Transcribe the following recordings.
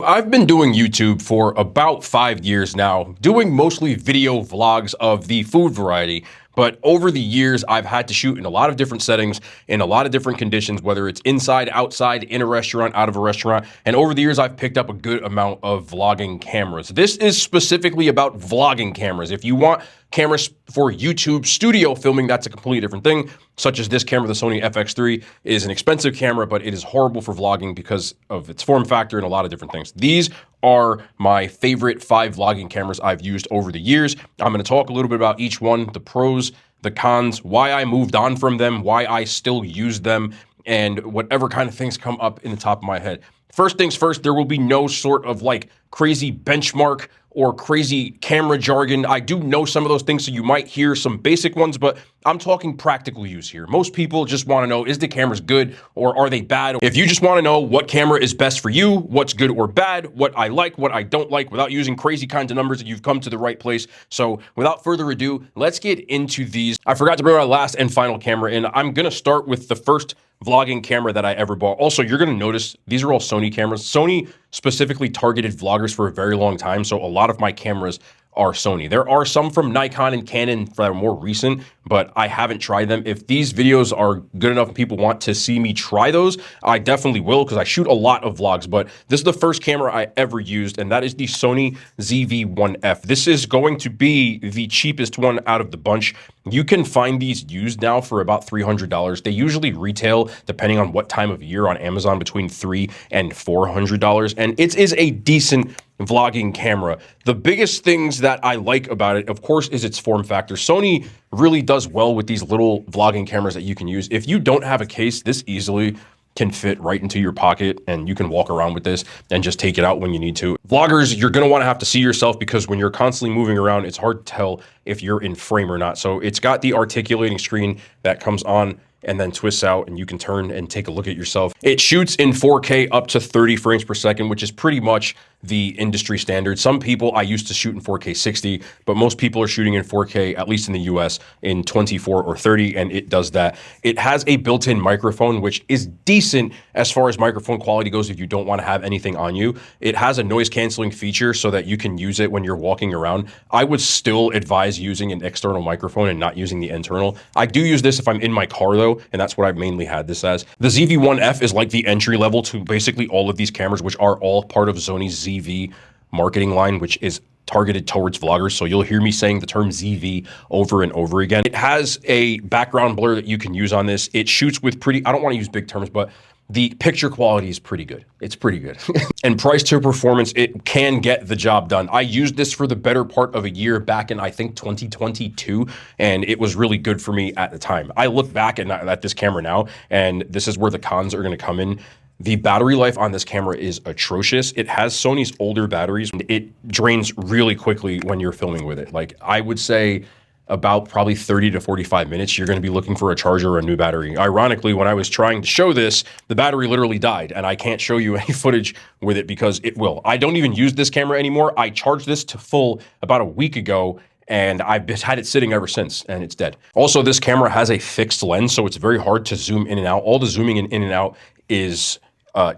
I've been doing YouTube for about 5 years now, doing mostly video vlogs of the food variety. But over the years, I've had to shoot in a lot of different settings, in a lot of different conditions, whether it's inside, outside, in a restaurant, out of a restaurant. And over the years, I've picked up a good amount of vlogging cameras. This is specifically about vlogging cameras. If you want cameras for YouTube studio filming, that's a completely different thing, such as this camera, the Sony FX3, is an expensive camera, but it is horrible for vlogging because of its form factor and a lot of different things. These are my favorite 5 vlogging cameras I've used over the years. I'm going to talk a little bit about each one, the pros, the cons, why I moved on from them, why I still use them, and whatever kind of things come up in the top of my head. First things first, there will be no sort of like crazy benchmark or crazy camera jargon. I do know some of those things, so you might hear some basic ones, but I'm talking practical use here. Most people just want to know, is the cameras good or are they bad? If you just want to know what camera is best for you, what's good or bad, what I like, what I don't like, without using crazy kinds of numbers, you've come to the right place. So without further ado, let's get into these. I forgot to bring my last and final camera in. I'm going to start with the first vlogging camera that I ever bought. Also, you're going to notice these are all Sony cameras. Sony specifically targeted vloggers for a very long time, so a lot of my cameras are Sony. There are some from Nikon and Canon that are more recent, but I haven't tried them. If these videos are good enough and people want to see me try those, I definitely will, because I shoot a lot of vlogs. But this is the first camera I ever used, and that is the Sony ZV1F. This is going to be the cheapest one out of the bunch. You can find these used now for about $300. They usually retail, depending on what time of year, on Amazon between $300 and $400, and it is a decent vlogging camera. The biggest things that I like about it, of course, is its form factor. Sony really does well with these little vlogging cameras that you can use. If you don't have a case, this easily can fit right into your pocket, and you can walk around with this and just take it out when you need to. Vloggers, you're gonna wanna have to see yourself, because when you're constantly moving around, it's hard to tell if you're in frame or not. So it's got the articulating screen that comes on and then twists out, and you can turn and take a look at yourself. It shoots in 4K up to 30 frames per second, which is pretty much the industry standard. Some people, I used to shoot in 4K 60, but most people are shooting in 4K, at least in the US, in 24 or 30, and it does that. It has a built-in microphone, which is decent as far as microphone quality goes if you don't want to have anything on you. It has a noise canceling feature so that you can use it when you're walking around. I would still advise using an external microphone and not using the internal. I do use this if I'm in my car though, and that's what I've mainly had this as. The ZV1F is like the entry level to basically all of these cameras, which are all part of Sony's ZV marketing line, which is targeted towards vloggers. So you'll hear me saying the term ZV over and over again. It has a background blur that you can use on this. It shoots with pretty, I don't want to use big terms, but the picture quality is pretty good. It's pretty good. And price to performance, it can get the job done. I used this for the better part of a year back in, I think, 2022, and it was really good for me at the time. I look back at this camera now, and this is where the cons are going to come in. The battery life on this camera is atrocious. It has Sony's older batteries, and it drains really quickly when you're filming with it. Like, I would say about probably 30 to 45 minutes, you're going to be looking for a charger or a new battery. Ironically, when I was trying to show this, the battery literally died, and I can't show you any footage with it because it will. I don't even use this camera anymore. I charged this to full about a week ago, and I've had it sitting ever since, and it's dead. Also, this camera has a fixed lens, so it's very hard to zoom in and out. All the zooming in and out is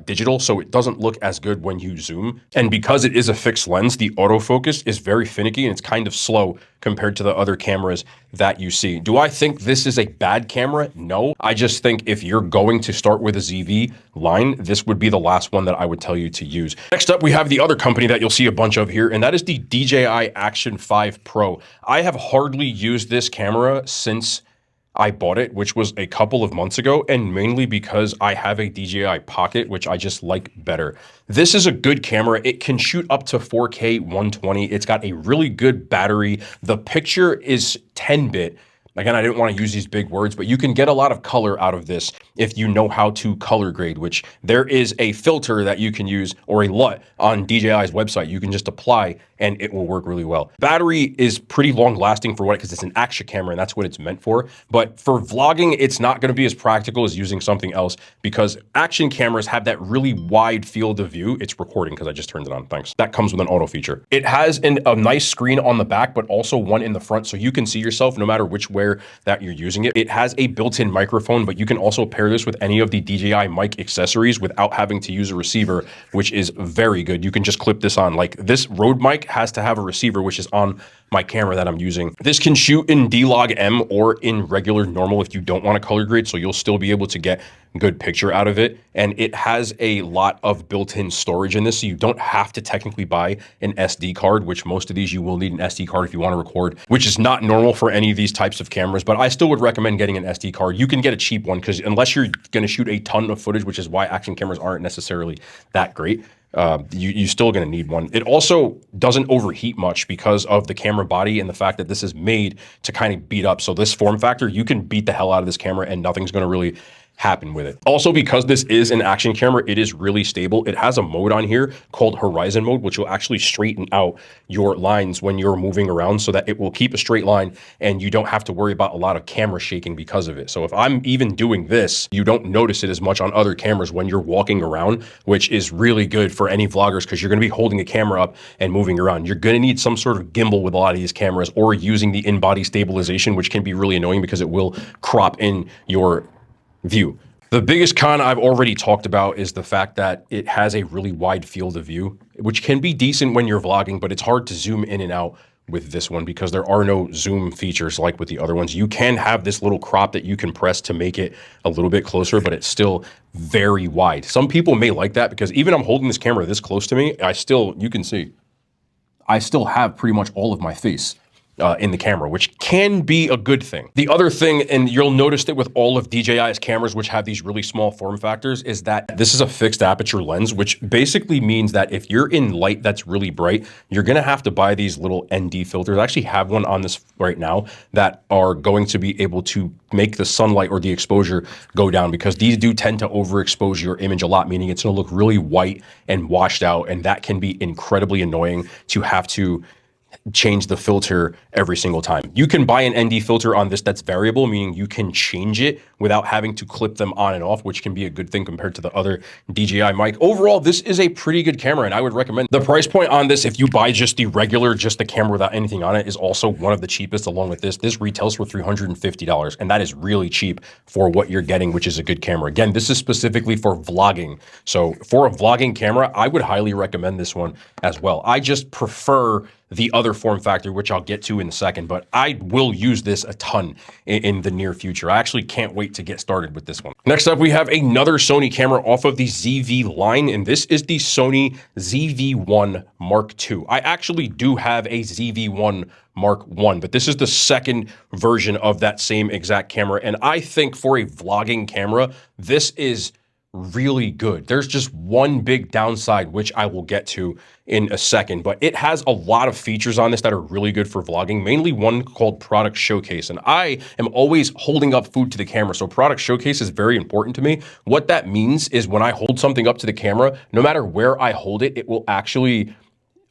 digital, so it doesn't look as good when you zoom. And because it is a fixed lens, the autofocus is very finicky, and it's kind of slow compared to the other cameras that you see. Do I think this is a bad camera? No. I just think if you're going to start with a ZV line, this would be the last one that I would tell you to use. Next up, we have the other company that you'll see a bunch of here, and that is the DJI Action 5 Pro. I have hardly used this camera since I bought it, which was a couple of months ago, and mainly because I have a DJI Pocket, which I just like better. This is a good camera. It can shoot up to 4K 120. It's got a really good battery. The picture is 10-bit. Again, I didn't want to use these big words, but you can get a lot of color out of this if you know how to color grade, which there is a filter that you can use, or a LUT on DJI's website. You can just apply and it will work really well. Battery is pretty long lasting for what, because it's an action camera and that's what it's meant for. But for vlogging, it's not going to be as practical as using something else, because action cameras have that really wide field of view. It's recording because I just turned it on. Thanks. That comes with an auto feature. It has a nice screen on the back, but also one in the front, so you can see yourself no matter which way that you're using it. It has a built-in microphone, but you can also pair this with any of the DJI mic accessories without having to use a receiver, which is very good. You can just clip this on. Like, this Rode mic has to have a receiver, which is on my camera that I'm using. This can shoot in D-Log M or in regular normal if you don't want to color grade, so you'll still be able to get good picture out of it. And it has a lot of built-in storage in this, so you don't have to technically buy an SD card, which most of these you will need an SD card if you want to record, which is not normal for any of these types of cameras, but I still would recommend getting an SD card. You can get a cheap one, because unless you're going to shoot a ton of footage, which is why action cameras aren't necessarily that great, you're still going to need one. It also doesn't overheat much because of the camera body and the fact that this is made to kind of beat up. So this form factor, you can beat the hell out of this camera and nothing's going to really happen with it. Also, because this is an action camera, it is really stable. It has a mode on here called horizon mode, which will actually straighten out your lines when you're moving around, so that it will keep a straight line and you don't have to worry about a lot of camera shaking because of it. So if I'm even doing this, you don't notice it as much on other cameras when you're walking around, which is really good for any vloggers, because you're going to be holding a camera up and moving around. You're going to need some sort of gimbal with a lot of these cameras, or using the in-body stabilization, which can be really annoying because it will crop in your view. The biggest con I've already talked about is the fact that it has a really wide field of view, which can be decent when you're vlogging, but it's hard to zoom in and out with this one because there are no zoom features like with the other ones. You can have this little crop that you can press to make it a little bit closer, but it's still very wide. Some people may like that, because even I'm holding this camera this close to me, you can see, I still have pretty much all of my face in the camera, which can be a good thing. The other thing, and you'll notice that with all of DJI's cameras, which have these really small form factors, is that this is a fixed aperture lens, which basically means that if you're in light that's really bright, you're gonna have to buy these little ND filters. I actually have one on this right now that are going to be able to make the sunlight or the exposure go down, because these do tend to overexpose your image a lot, meaning it's gonna look really white and washed out, and that can be incredibly annoying to have to change the filter every single time. You can buy an ND filter on this that's variable, meaning you can change it without having to clip them on and off, which can be a good thing compared to the other DJI mic. Overall, this is a pretty good camera, and I would recommend. The price point on this, if you buy just the regular, just the camera without anything on it, is also one of the cheapest along with this. This retails for $350, and that is really cheap for what you're getting, which is a good camera. Again, this is specifically for vlogging. So for a vlogging camera, I would highly recommend this one as well. I just prefer the other form factor, which I'll get to in a second, but I will use this a ton in the near future. I actually can't wait to get started with this one. Next up, we have another Sony camera off of the ZV line, and this is the Sony ZV1 Mark II. I actually do have a ZV1 Mark I, but this is the second version of that same exact camera, and I think for a vlogging camera, this is really good. There's just one big downside, which I will get to in a second, but it has a lot of features on this that are really good for vlogging, mainly one called Product Showcase. And I am always holding up food to the camera, so Product Showcase is very important to me. What that means is when I hold something up to the camera, no matter where I hold it, it will actually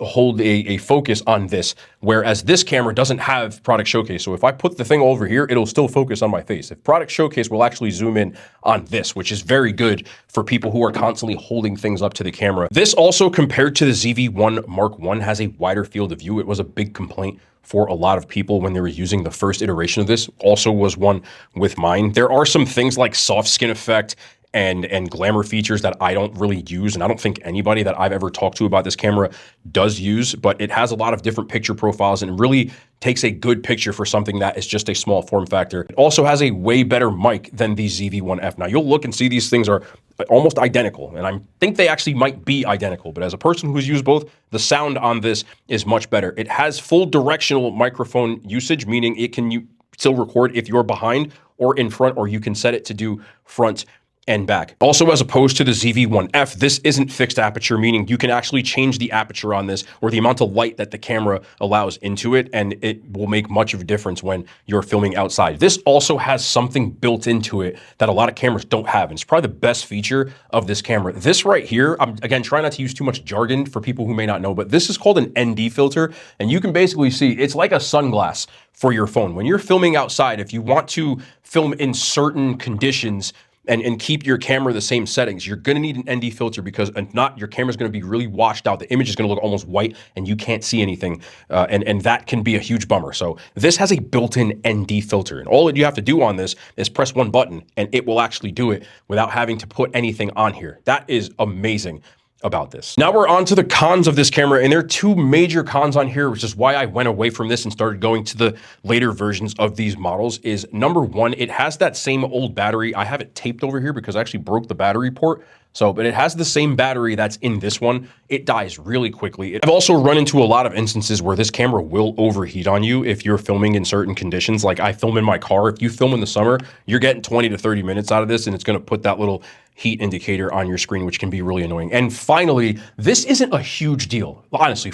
hold a focus on this, whereas this camera doesn't have Product Showcase. So if I put the thing over here, it'll still focus on my face. If Product Showcase will actually zoom in on this, which is very good for people who are constantly holding things up to the camera. This also, compared to the ZV1 Mark I, has a wider field of view. It was a big complaint for a lot of people when they were using the first iteration of this. Also was one with mine. There are some things like soft skin effect and glamour features that I don't really use, and I don't think anybody that I've ever talked to about this camera does use, but it has a lot of different picture profiles and really takes a good picture for something that is just a small form factor. It also has a way better mic than the ZV-1F. Now, you'll look and see these things are almost identical, and I think they actually might be identical, but as a person who's used both, the sound on this is much better. It has full directional microphone usage, meaning it can still record if you're behind or in front, or you can set it to do front and back. Also, as opposed to the ZV1F, this isn't fixed aperture, meaning you can actually change the aperture on this or the amount of light that the camera allows into it, and it will make much of a difference when you're filming outside. This also has something built into it that a lot of cameras don't have, and it's probably the best feature of this camera. This right here, I'm again trying not to use too much jargon for people who may not know, but this is called an ND filter, and you can basically see it's like a sunglass for your phone. When you're filming outside, if you want to film in certain conditions, and keep your camera the same settings, you're gonna need an ND filter, because if not, your camera's gonna be really washed out. The image is gonna look almost white and you can't see anything. And that can be a huge bummer. So this has a built-in ND filter, and all that you have to do on this is press one button and it will actually do it without having to put anything on here. That is amazing about this. Now we're on to the cons of this camera, and there are two major cons on here, which is why I went away from this and started going to the later versions of these models. Is number one, it has that same old battery. I have it taped over here because I actually broke the battery port. But it has the same battery that's in this one. It dies really quickly. I've also run into a lot of instances where this camera will overheat on you if you're filming in certain conditions. Like I film in my car. If you film in the summer, you're getting 20 to 30 minutes out of this, and it's gonna put that little heat indicator on your screen, which can be really annoying. And finally, this isn't a huge deal, honestly.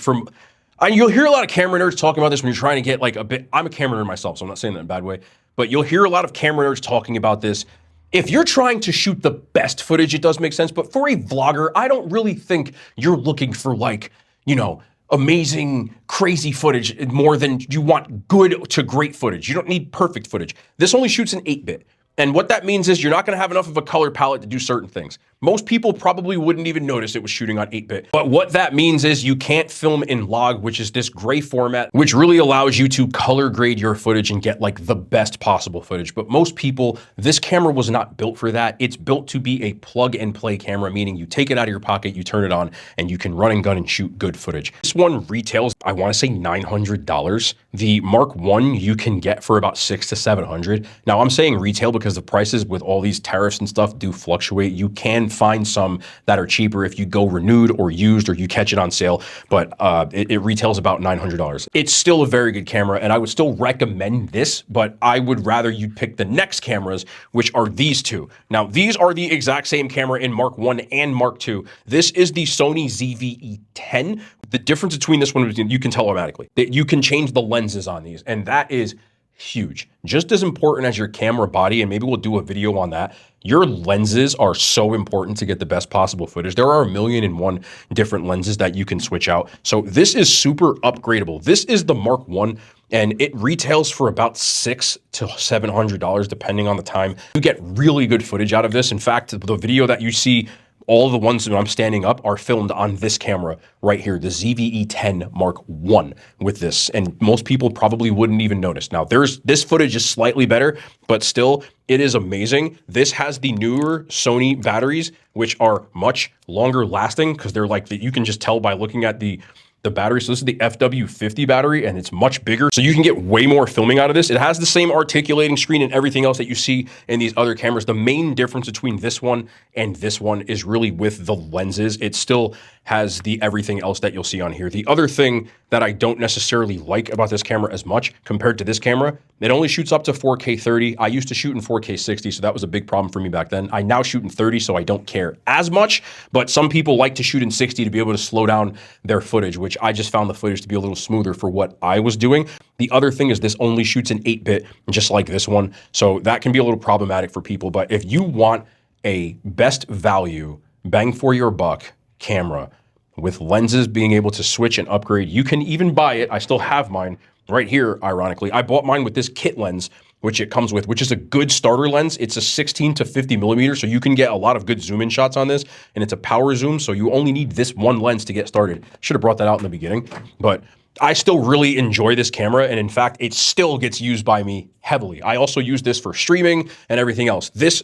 You'll hear a lot of camera nerds talking about this when you're trying to get like a bit, I'm a camera nerd myself, so I'm not saying that in a bad way, but you'll hear a lot of camera nerds talking about this. If you're trying to shoot the best footage, it does make sense, but for a vlogger, I don't really think you're looking for like, you know, amazing, crazy footage more than you want good to great footage. You don't need perfect footage. This only shoots in 8-bit. And what that means is you're not gonna have enough of a color palette to do certain things. Most people probably wouldn't even notice it was shooting on 8-bit. But what that means is you can't film in log, which is this gray format, which really allows you to color grade your footage and get like the best possible footage. But most people, this camera was not built for that. It's built to be a plug and play camera, meaning you take it out of your pocket, you turn it on, and you can run and gun and shoot good footage. This one retails, I wanna say $900. The Mark I you can get for about $600 to $700. Now I'm saying retail because the prices with all these tariffs and stuff do fluctuate. You can find some that are cheaper if you go renewed or used or you catch it on sale, but it retails about $900. It's still a very good camera, and I would still recommend this, but I would rather you pick the next cameras, which are these two. Now, these are the exact same camera in Mark I and Mark II. This is the Sony ZV-E10. The difference between this one, you can tell automatically. You can change the lenses on these, and that is huge. Just as important as your camera body, and maybe we'll do a video on that, your lenses are so important to get the best possible footage. There are 1,000,001 different lenses that you can switch out. So this is super upgradable. This is the Mark I, and it retails for about $600 to $700 depending on the time. You get really good footage out of this. In fact, the video that you see, all the ones that I'm standing up are filmed on this camera right here, the ZV-E10 Mark I with this. And most people probably wouldn't even notice. Now this footage is slightly better, but still it is amazing. This has the newer Sony batteries, which are much longer lasting because they're like, you can just tell by looking at the battery. So this is the FW50 battery, and it's much bigger. So you can get way more filming out of this. It has the same articulating screen and everything else that you see in these other cameras. The main difference between this one and this one is really with the lenses. It still has the everything else that you'll see on here. The other thing that I don't necessarily like about this camera as much compared to this camera, it only shoots up to 4K 30. I used to shoot in 4K 60, so that was a big problem for me back then. I now shoot in 30, so I don't care as much, but some people like to shoot in 60 to be able to slow down their footage, which I just found the footage to be a little smoother for what I was doing. The other thing is this only shoots in 8-bit, just like this one, so that can be a little problematic for people. But if you want a best value, bang for your buck camera with lenses being able to switch and upgrade, you can even buy it. I still have mine right here, ironically. I bought mine with this kit lens, which it comes with, which is a good starter lens. It's a 16 to 50 millimeter, so you can get a lot of good zoom in shots on this, and it's a power zoom, so you only need this one lens to get started. Should have brought that out in the beginning, but I still really enjoy this camera, and in fact, it still gets used by me heavily. I also use this for streaming and everything else. This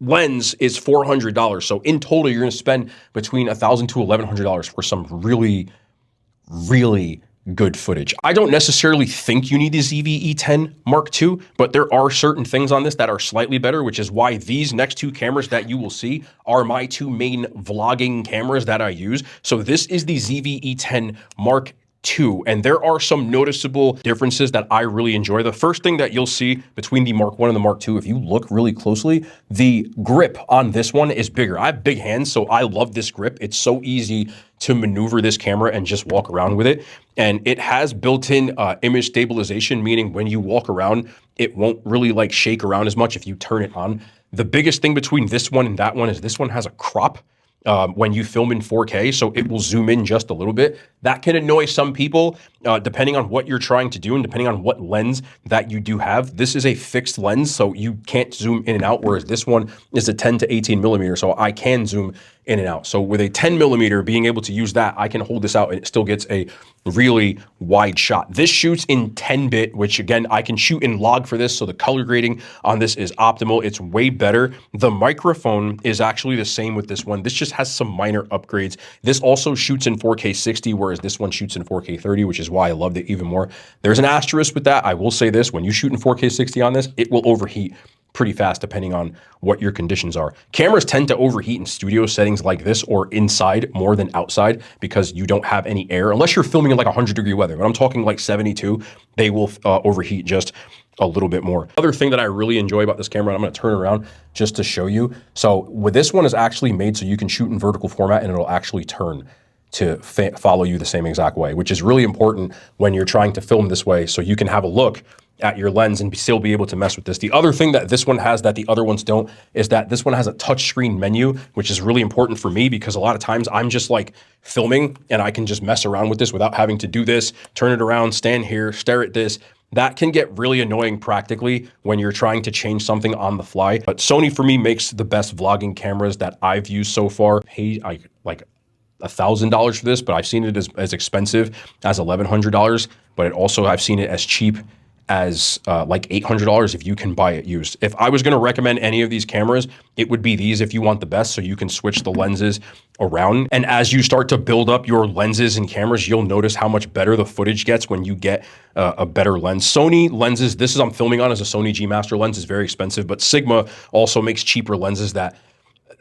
lens is $400, so in total, you're gonna spend between $1,000 to $1,100 for some really, really good footage. I don't necessarily think you need the ZV-E10 Mark II, but there are certain things on this that are slightly better, which is why these next two cameras that you will see are my two main vlogging cameras that I use. So this is the ZV-E10 Mark II. And there are some noticeable differences that I really enjoy. The first thing that you'll see between the Mark I and the Mark II, if you look really closely, the grip on this one is bigger. I have big hands, so I love this grip. It's so easy to maneuver this camera and just walk around with it. And it has built-in image stabilization, meaning when you walk around, it won't really like shake around as much if you turn it on. The biggest thing between this one and that one is this one has a crop when you film in 4K, so it will zoom in just a little bit. That can annoy some people, depending on what you're trying to do and depending on what lens that you do have. This is a fixed lens, so you can't zoom in and out, whereas this one is a 10 to 18 millimeter, so I can zoom in and out. So with a 10 millimeter, being able to use that, I can hold this out and it still gets a really wide shot. This shoots in 10-bit, which again, I can shoot in log for this, so the color grading on this is optimal. It's way better. The microphone is actually the same with this one. This just has some minor upgrades. This also shoots in 4K 60, whereas this one shoots in 4K 30, which is why I loved it even more. There's an asterisk with that. I will say this, when you shoot in 4K 60 on this, it will overheat pretty fast depending on what your conditions are. Cameras tend to overheat in studio settings like this or inside more than outside because you don't have any air, unless you're filming in like 100-degree weather. But I'm talking like 72, they will overheat just a little bit more. Other thing that I really enjoy about this camera, and I'm gonna turn it around just to show you. So with this one is actually made so you can shoot in vertical format and it'll actually turn to follow you the same exact way, which is really important when you're trying to film this way so you can have a look at your lens and still be able to mess with this. The other thing that this one has that the other ones don't is that this one has a touchscreen menu, which is really important for me because a lot of times I'm just like filming and I can just mess around with this without having to do this, turn it around, stand here, stare at this. That can get really annoying practically when you're trying to change something on the fly. But Sony for me makes the best vlogging cameras that I've used so far. Paid like $1,000 for this, but I've seen it as expensive as $1,100, but I've seen it as cheap as like $800 if you can buy it used. If I was gonna recommend any of these cameras, it would be these if you want the best, so you can switch the lenses around. And as you start to build up your lenses and cameras, you'll notice how much better the footage gets when you get a better lens. Sony lenses, I'm filming on as a Sony G Master lens, is very expensive, but Sigma also makes cheaper lenses that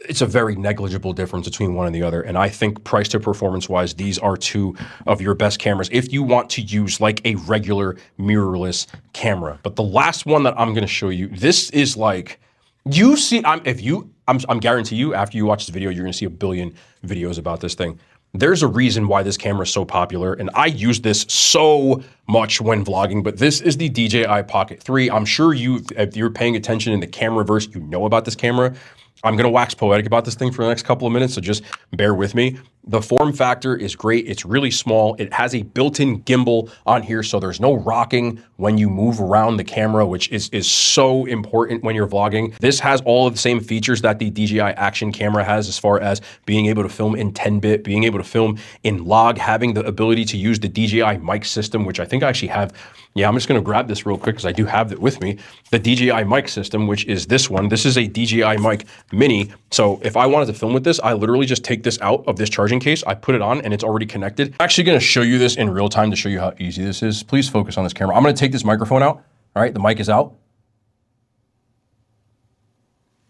it's a very negligible difference between one and the other. And I think price to performance wise, these are two of your best cameras if you want to use like a regular mirrorless camera. But the last one that I'm going to show you, this is like, you see, I'm guarantee you after you watch this video, you're going to see a billion videos about this thing. There's a reason why this camera is so popular, and I use this so much when vlogging, but this is the DJI Pocket 3. I'm sure if you're paying attention in the cameraverse, you know about this camera. I'm gonna wax poetic about this thing for the next couple of minutes, so just bear with me. The form factor is great. It's really small. It has a built-in gimbal on here, so there's no rocking when you move around the camera, which is so important when you're vlogging. This has all of the same features that the DJI Action camera has as far as being able to film in 10-bit, being able to film in log, having the ability to use the DJI mic system, which I think I actually have. Yeah, I'm just gonna grab this real quick because I do have it with me. The DJI mic system, which is this one. This is a DJI mic mini. So if I wanted to film with this, I literally just take this out of this charging case, I put it on and it's already connected. I'm actually gonna show you this in real time to show you how easy this is. Please focus on this camera. I'm gonna take this microphone out. All right, the mic is out.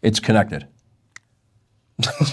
It's connected.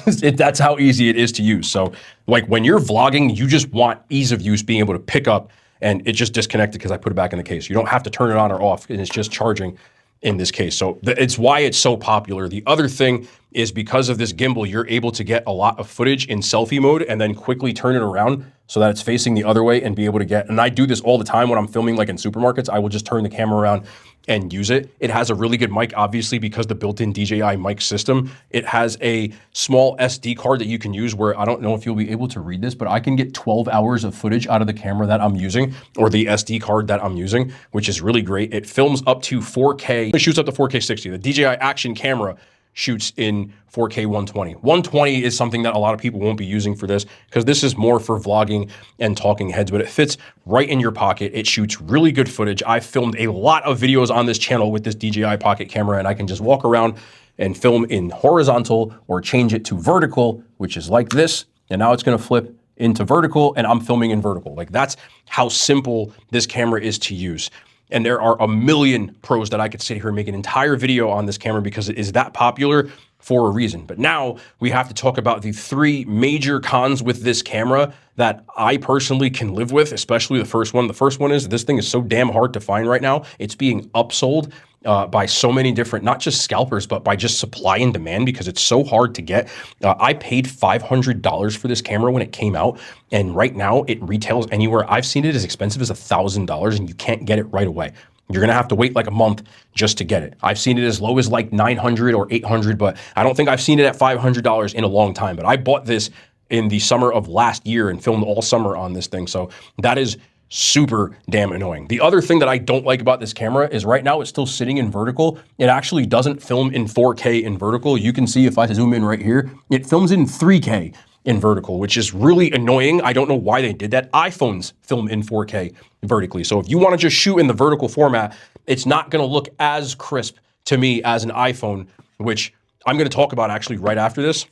That's how easy it is to use. So like when you're vlogging, you just want ease of use, being able to pick up, and it just disconnected because I put it back in the case. You don't have to turn it on or off, and it's just charging in this case. So it's why it's so popular. The other thing is because of this gimbal, you're able to get a lot of footage in selfie mode and then quickly turn it around so that it's facing the other way and be able to get, and I do this all the time when I'm filming like in supermarkets, I will just turn the camera around and use it. It has a really good mic, obviously, because the built-in DJI mic system. It has a small SD card that you can use where, I don't know if you'll be able to read this, but I can get 12 hours of footage out of the camera that I'm using, or the SD card that I'm using, which is really great. It films up to 4K. It shoots up to 4K 60. The DJI Action camera shoots in 4K 120. 120 is something that a lot of people won't be using for this because this is more for vlogging and talking heads, but it fits right in your pocket. It shoots really good footage. I've filmed a lot of videos on this channel with this DJI Pocket camera, and I can just walk around and film in horizontal or change it to vertical, which is like this. And now it's gonna flip into vertical and I'm filming in vertical. Like that's how simple this camera is to use. And there are a million pros that I could sit here and make an entire video on this camera because it is that popular. for a reason. But now we have to talk about the 3 major cons with this camera that I personally can live with, especially the first one. The first one is this thing is so damn hard to find right now. It's being upsold by so many different, not just scalpers, but by just supply and demand because it's so hard to get. I paid $500 for this camera when it came out, and right now it retails anywhere. I've seen it as expensive as $1,000, and you can't get it right away. You're gonna have to wait like a month just to get it. I've seen it as low as like $900 or $800, but I don't think I've seen it at $500 in a long time. But I bought this in the summer of last year and filmed all summer on this thing. So that is super damn annoying. The other thing that I don't like about this camera is right now it's still sitting in vertical. It actually doesn't film in 4K in vertical. You can see if I zoom in right here, it films in 3K in vertical, which is really annoying. I don't know why they did that. iPhones film in 4K vertically. So if you want to just shoot in the vertical format, it's not going to look as crisp to me as an iPhone, which I'm going to talk about actually right after this.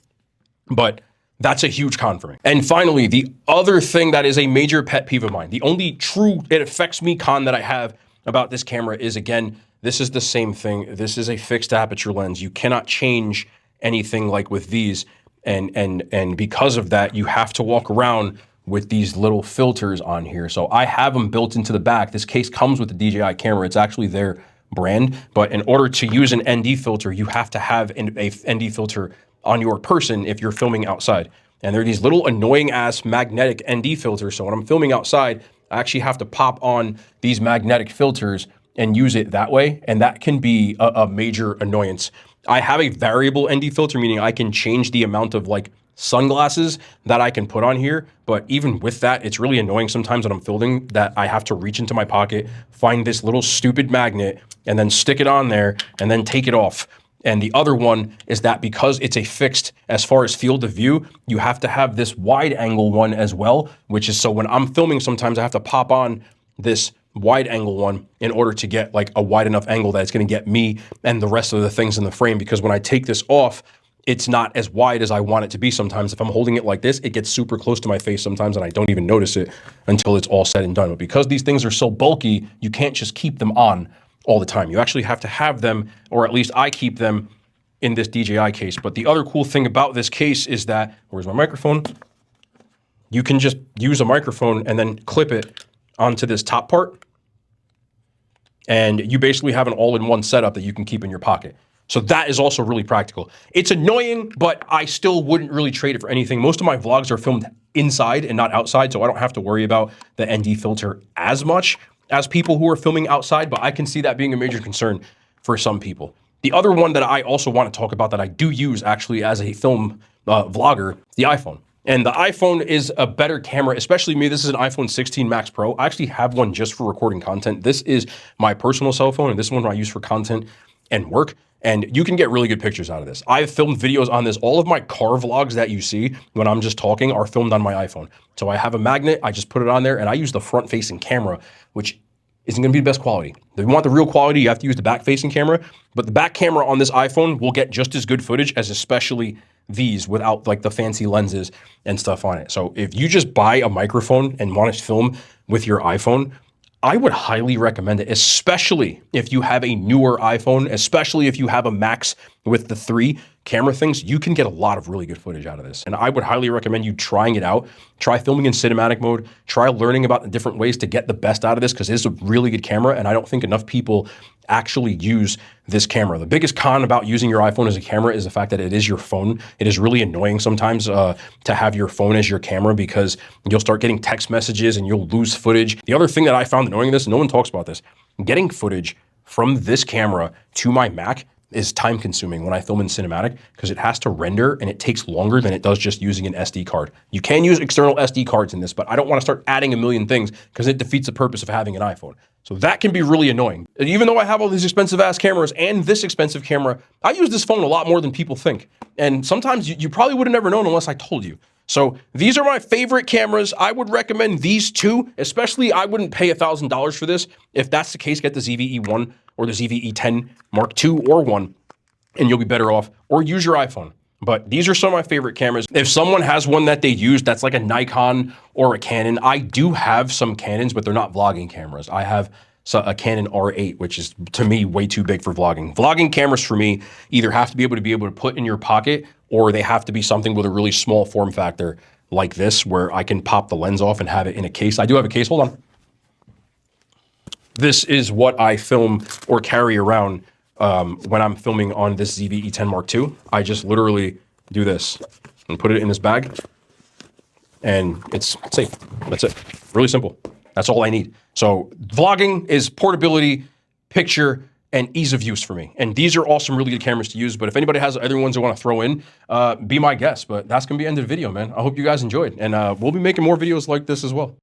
But that's a huge con for me. And finally, the other thing that is a major pet peeve of mine, the only true it affects me con that I have about this camera is, again, this is the same thing. This is a fixed aperture lens. You cannot change anything like with these. And because of that, you have to walk around with these little filters on here. So I have them built into the back. This case comes with the DJI camera. It's actually their brand. But in order to use an ND filter, you have to have a ND filter on your person if you're filming outside. And they're these little annoying ass magnetic ND filters. So when I'm filming outside, I actually have to pop on these magnetic filters and use it that way. And that can be a major annoyance. I have a variable ND filter, meaning I can change the amount of like sunglasses that I can put on here. But even with that, it's really annoying sometimes when I'm filming that I have to reach into my pocket, find this little stupid magnet, and then stick it on there and then take it off. And the other one is that because it's a fixed, as far as field of view, you have to have this wide angle one as well, which is so when I'm filming, sometimes I have to pop on this wide angle one in order to get like a wide enough angle that it's going to get me and the rest of the things in the frame. Because when I take this off, it's not as wide as I want it to be. Sometimes if I'm holding it like this, it gets super close to my face sometimes and I don't even notice it until it's all said and done. But because these things are so bulky, you can't just keep them on all the time. You actually have to have them, or at least I keep them in this DJI case. But the other cool thing about this case is that, where's my microphone? You can just use a microphone and then clip it onto this top part. And you basically have an all-in-one setup that you can keep in your pocket. So that is also really practical. It's annoying, but I still wouldn't really trade it for anything. Most of my vlogs are filmed inside and not outside, so I don't have to worry about the ND filter as much as people who are filming outside, but I can see that being a major concern for some people. The other one that I also want to talk about that I do use actually as a film vlogger, the iPhone. And the iPhone is a better camera, especially me. This is an iPhone 16 Max Pro. I actually have one just for recording content. This is my personal cell phone, and this one I use for content and work. And you can get really good pictures out of this. I've filmed videos on this. All of my car vlogs that you see when I'm just talking are filmed on my iPhone. So I have a magnet, I just put it on there, and I use the front-facing camera, which isn't gonna be the best quality. If you want the real quality, you have to use the back-facing camera, but the back camera on this iPhone will get just as good footage as especially these without like the fancy lenses and stuff on it. So if you just buy a microphone and want to film with your iPhone, I would highly recommend it, especially if you have a newer iPhone, especially if you have a Max with the 3 camera things. You can get a lot of really good footage out of this. And I would highly recommend you trying it out. Try filming in cinematic mode. Try learning about the different ways to get the best out of this, because it's a really good camera, and I don't think enough people actually use this camera. The biggest con about using your iPhone as a camera is the fact that it is your phone. It is really annoying sometimes to have your phone as your camera, because you'll start getting text messages and you'll lose footage. The other thing that I found annoying in this, no one talks about this, getting footage from this camera to my Mac is time consuming when I film in cinematic, because it has to render and it takes longer than it does just using an SD card. You can use external SD cards in this, but I don't want to start adding a million things because it defeats the purpose of having an iPhone. So that can be really annoying. And even though I have all these expensive ass cameras and this expensive camera, I use this phone a lot more than people think. And sometimes you probably would have never known unless I told you. So these are my favorite cameras. I would recommend these two, especially I wouldn't pay $1,000 for this. If that's the case, get the ZV-E1 or the ZV-E10 Mark II or 1, and you'll be better off, or use your iPhone. But these are some of my favorite cameras. If someone has one that they use that's like a Nikon or a Canon, I do have some Canons, but they're not vlogging cameras. I have a Canon R8, which is to me way too big for vlogging. Vlogging cameras for me either have to be able to put in your pocket, or they have to be something with a really small form factor like this, where I can pop the lens off and have it in a case. I do have a case, hold on. This is what I film or carry around when I'm filming on this ZV-E10 Mark II. I just literally do this and put it in this bag, and it's safe. That's it. Really simple. That's all I need. So vlogging is portability, picture, and ease of use for me. And these are all some really good cameras to use. But if anybody has other ones they want to throw in, be my guest. But that's going to be the end of the video, man. I hope you guys enjoyed. And we'll be making more videos like this as well.